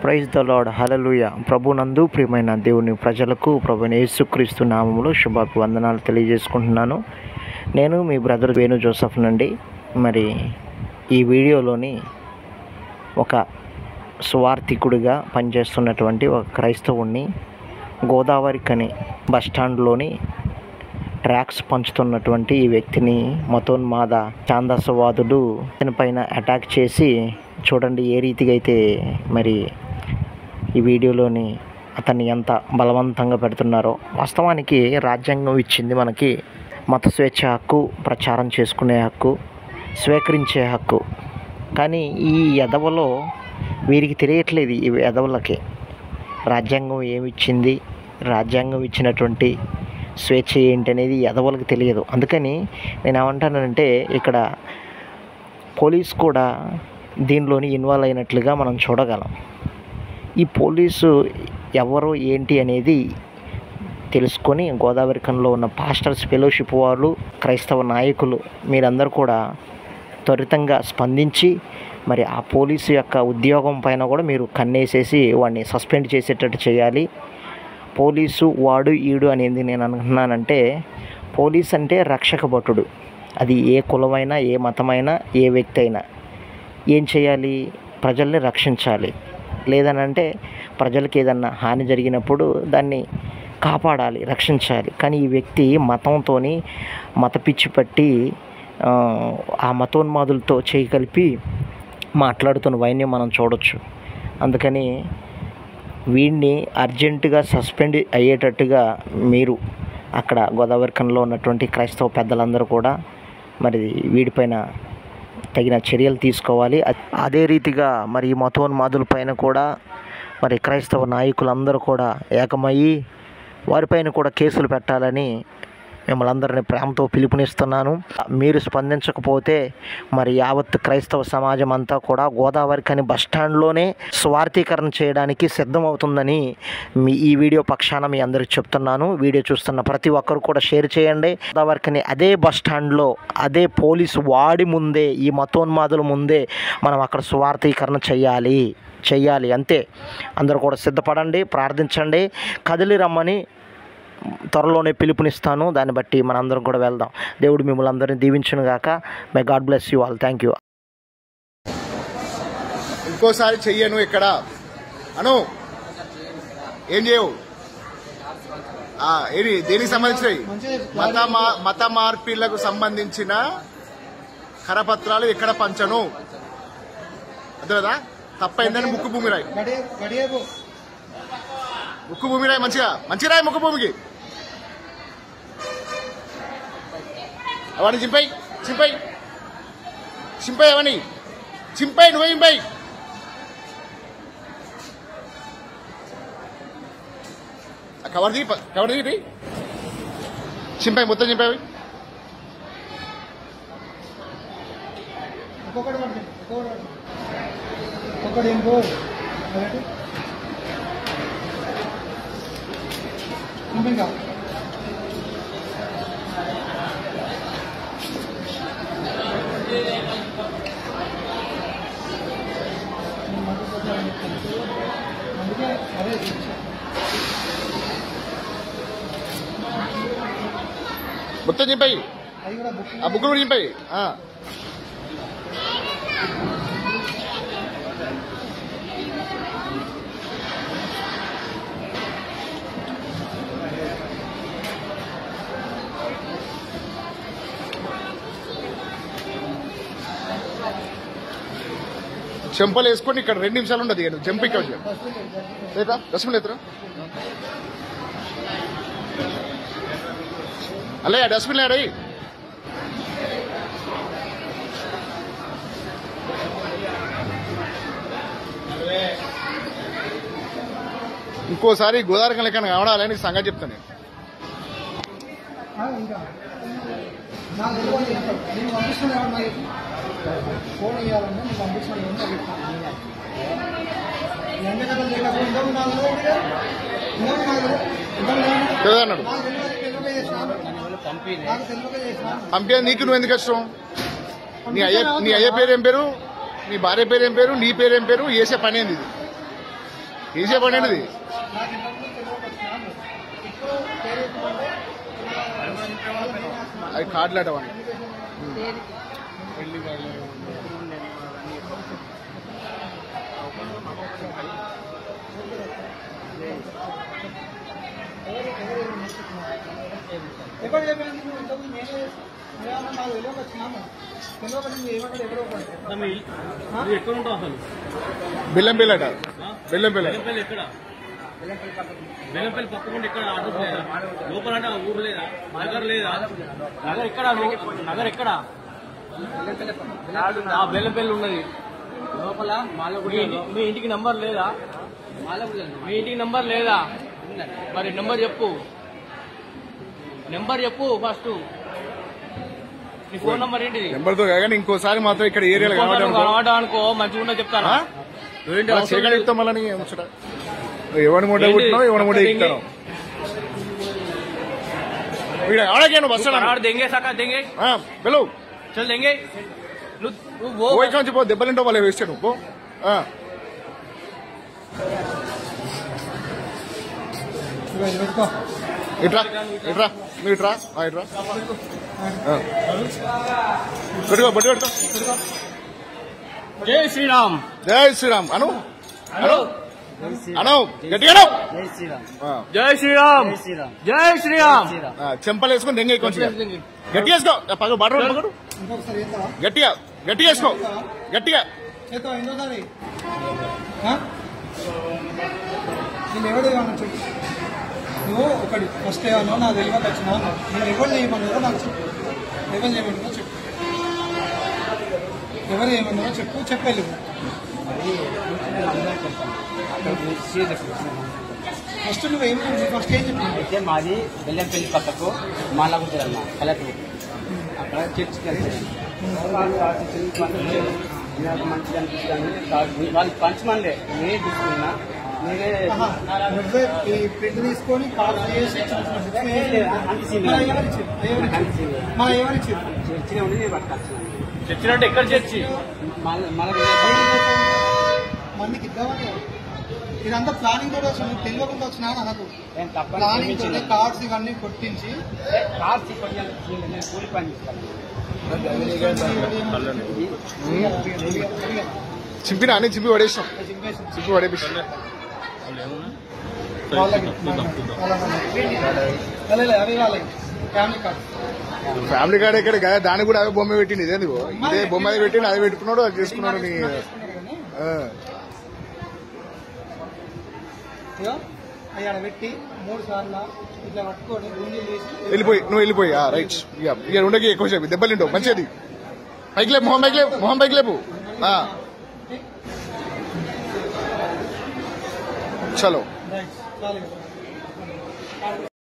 Praise the lord. హల్లెలూయా. ప్రభునందు ప్రియమైన దేవుని ప్రజలకు ప్రభువైన యేసుక్రీస్తు నామములో శుభాభివందనాలు తెలియజేసుకుంటున్నాను. నేను మీ బ్రదర్ వేణు జోసెఫ్ నుండి. మరి ఈ వీడియోలోని ఒక సువార్థికుడిగా పనిచేస్తున్నటువంటి ఒక క్రైస్తవుణ్ణి గోదావరి కని బస్టాండ్లోని ట్రాక్స్ పంచుతున్నటువంటి ఈ వ్యక్తిని మతోన్మాద ఛాందసవాదుడు పైన అటాక్ చేసి చూడండి ఏ రీతిగా అయితే మరి ఈ వీడియోలోని అతన్ని ఎంత బలవంతంగా పెడుతున్నారో. వాస్తవానికి రాజ్యాంగం ఇచ్చింది మనకి మత స్వేచ్ఛ హక్కు, ప్రచారం చేసుకునే హక్కు, స్వీకరించే హక్కు. కానీ ఈ ఎదవలో వీరికి తెలియట్లేదు. ఈ ఎదవలకి రాజ్యాంగం ఏమిచ్చింది, రాజ్యాంగం ఇచ్చినటువంటి స్వేచ్ఛ ఏంటి అనేది ఎదవలకు తెలియదు. అందుకని నేను ఏమంటానంటే ఇక్కడ పోలీస్ కూడా దీనిలోని ఇన్వాల్వ్ అయినట్లుగా మనం చూడగలం. ఈ పోలీసు ఎవరు ఏంటి అనేది తెలుసుకొని గోదావరి కనిలో ఉన్న పాస్టర్స్ ఫెలోషిప్ వాళ్ళు, క్రైస్తవ నాయకులు మీరందరూ కూడా త్వరితంగా స్పందించి మరి ఆ పోలీసు యొక్క ఉద్యోగం పైన కూడా మీరు కన్నేసేసి వాడిని సస్పెండ్ చేసేటట్టు చేయాలి. పోలీసు వాడు ఈడు అనేది నేను అనుకుంటున్నానంటే, పోలీస్ అంటే రక్షక భటుడు. అది ఏ కులమైనా, ఏ మతమైనా, ఏ వ్యక్తి అయినా ఏం చేయాలి? ప్రజల్ని రక్షించాలి. లేదనంటే ప్రజలకు ఏదన్నా హాని జరిగినప్పుడు దాన్ని కాపాడాలి, రక్షించాలి. కానీ ఈ వ్యక్తి మతంతో మత పిచ్చి పట్టి ఆ మతోన్మాదులతో చేయి కలిపి మాట్లాడుతున్న వైన్యం మనం చూడొచ్చు. అందుకని వీడిని అర్జెంటుగా సస్పెండ్ అయ్యేటట్టుగా మీరు అక్కడ గోదావరి కనిలో ఉన్నటువంటి క్రైస్తవ పెద్దలందరూ కూడా మరి వీడిపైన తగిన చర్యలు తీసుకోవాలి. అదే రీతిగా మరి ఈ మతోన్మాదుల పైన కూడా మరి క్రైస్తవ నాయకులందరూ కూడా ఏకమయ్యి వారిపైన కూడా కేసులు పెట్టాలని మిమ్మల్ని అందరినీ ప్రేమతో పిలుపునిస్తున్నాను. మీరు స్పందించకపోతే మరి యావత్ క్రైస్తవ సమాజం అంతా కూడా గోదావరి కని బస్టాండ్లోనే స్వార్థీకరణ చేయడానికి సిద్ధమవుతుందని ఈ వీడియో పక్షాన మీ అందరికి చెప్తున్నాను. వీడియో చూస్తున్న ప్రతి ఒక్కరు కూడా షేర్ చేయండి. గోదావరి కని అదే బస్టాండ్లో అదే పోలీసు వాడి ముందే, ఈ మతోన్మాదుల ముందే మనం అక్కడ స్వార్థీకరణ చెయ్యాలి అంతే. అందరూ కూడా సిద్ధపడండి, ప్రార్థించండి, కదిలి రమ్మని త్వరలోనే పిలుపునిస్తాను. దాన్ని బట్టి మనందరం కూడా వెళ్దాం. దేవుడు మిమ్మల్ని అందరినీ దీవించును గాక. May God bless you all. Thank you. ఇంకోసారి చెయ్యను. ఇక్కడ అను ఏం చేయవు. దేనికి సంబంధించినవి? మత మార్పిళ్లకు సంబంధించిన కరపత్రాలు ఎక్కడ పంచను. అర్థమేదా? తప్పైందని ముక్కు భూమి రాయి, ముక్కు భూమి రాయి, మంచిగా రాయి. ముక్కు భూమికి అవన్నీ చింపై అవన్నీ నువ్వే చింపై. కవర్ దిగి చింపై, మొత్తం చింపై. మొత్తం చింపై, ఆ బుక్కులు కూడా చింపై. చెంపలు వేసుకొని ఇక్కడ 2 నిమిషాలు ఉండదు. చెంప ఇక్కడ లేదా డస్ట్బిన్ ఎత్తరా అల్లే, డస్ట్బిన్ లేడయి. ఇంకోసారి గోదావరి లెక్క కావడాలని సంగతి చెప్తాను. అన్నాడు పంపే. నీకు నువ్వు ఎందుకు కష్టం? నీ అయ్య పేరు ఏం పేరు? నీ భార్య పేరు ఏం పేరు? నీ పేరు ఏం పేరు? చేసే పని ఏంది ఇది? తీసే పని అనేది అది కార్డులు అటవని ఎక్కడ ఉంటావు అసలు? బెల్లంపల్లి అట బెల్లంపల్లి బెల్లంపల్లి ఎక్కడ? బెల్లంపల్లి పక్కకుండా ఎక్కడ అడ్రస్ లేదా? లోపల అంటే ఊరు లేదా? నగర్ లేదా? నగర్ ఎక్కడ? నగర్ ఎక్కడ? బెల్లంపల్లి ఉన్నది లోపల. మీ ఇంటికి నంబర్ లేదా? మీ ఇంటికి నంబర్ లేదా? మరి నెంబర్ చెప్పు, నెంబర్ చెప్పు ఫస్ట్. నీ ఫోన్ నంబర్ ఏంటిది? నెంబర్తో కానీ ఇంకోసారి మాత్రం ఇక్కడ ఏరియాలో కనబడ్డా అనుకో మంచిగా ఉన్నా చెప్తాను. చీకటి చెప్తాం మళ్ళీ ముచ్చట ఎవరి మూట పుట్టినావు ఎవరి మూట ఎక్కుతాను ఆడకేను బస్ దెంగే సకా దెంగే వెళ్ళు చల్ దెంగే. ఓ ఇక్కడ నుంచి పో దెబ్బలింటో వాళ్ళు వేస్తాను పో ఇట్రా ఇట్రా నువ్వు ఇట్రా ఇట్రా పెట్టుకో బొట్టు పెట్టుకో. జై శ్రీరామ్. జై శ్రీరామ్ అను అను అను గట్టిగా జై శ్రీరామ్. జై శ్రీరామ్. చెంపలు వేసుకొని దెంగ కొంచెం గట్టిగా వేసుకో పగ బాటలు పగడు గట్టిగా గట్టిగా వేసుకో గట్టిగా. నువ్వు ఒకటి ఫస్ట్ ఏమన్నా నా తెలియక వచ్చినా నేను ఎవరు చేయమన్నారో నాకు చెప్పు. ఎవరు చేయమన్నారో చెప్పు, ఎవరు ఏమన్నారో చెప్పు, చెప్పాలి. ఫస్ట్ నువ్వేం ఫస్ట్ ఏం చెప్పి అయితే మాది బెల్లంపల్లి పక్కకు మాలాగుంటుంది అన్న కలెక్టర్ అక్కడ చర్చికి వెళ్తాను. నాకు మంచిగా అనిపిస్తుంది. వాళ్ళు పంచమనిలే నేనే తీసుకున్నా. నేనే నువ్వే ఈ ప్రింట్ తీసుకొని కాల్ చేసి మా ఎవరిచ్చారు చర్చినే ఉండి నేను పట్టుకొచ్చాను. చచ్చినట్టు ఎక్కడ చర్చి? మందికి ఇద్దామని ఇదంతా ప్లానింగ్ కూడా వచ్చిన తెలియకుండా వచ్చినా నాకు నేను తప్ప ప్లానింగ్ తోనే కార్డ్స్ ఇవన్నీ కొట్టించి కార్స్ నేను కూలి పని చేస్తాను. చింపినా అని చింపి పడేసాం చింపి పడేపిస్తాం. వాళ్ళకి అవి వాళ్ళకి ఫ్యామిలీ కార్డ్ ఫ్యామిలీ కార్డ్ ఎక్కడ దానికి కూడా అదే బొమ్మ పెట్టింది ఇదే ఇదే బొమ్మ అది పెట్టింది అది పెట్టుకున్నాడు అది చేసుకున్నాడు. అయ్యాడ పెట్టి 3 సార్లు ఇట్లా పట్టుకొని గుంజీలు వేసి వెళ్ళిపోయి నువ్వు వెళ్ళిపోయి రైట్ ఇక ఉండకి ఎక్కువ సేపు దెబ్బలింటావు మంచిది. పైకి లేపు మొహం పైకి లేపు మొహం పైకి లేపు చలో. రైట్ చాలు.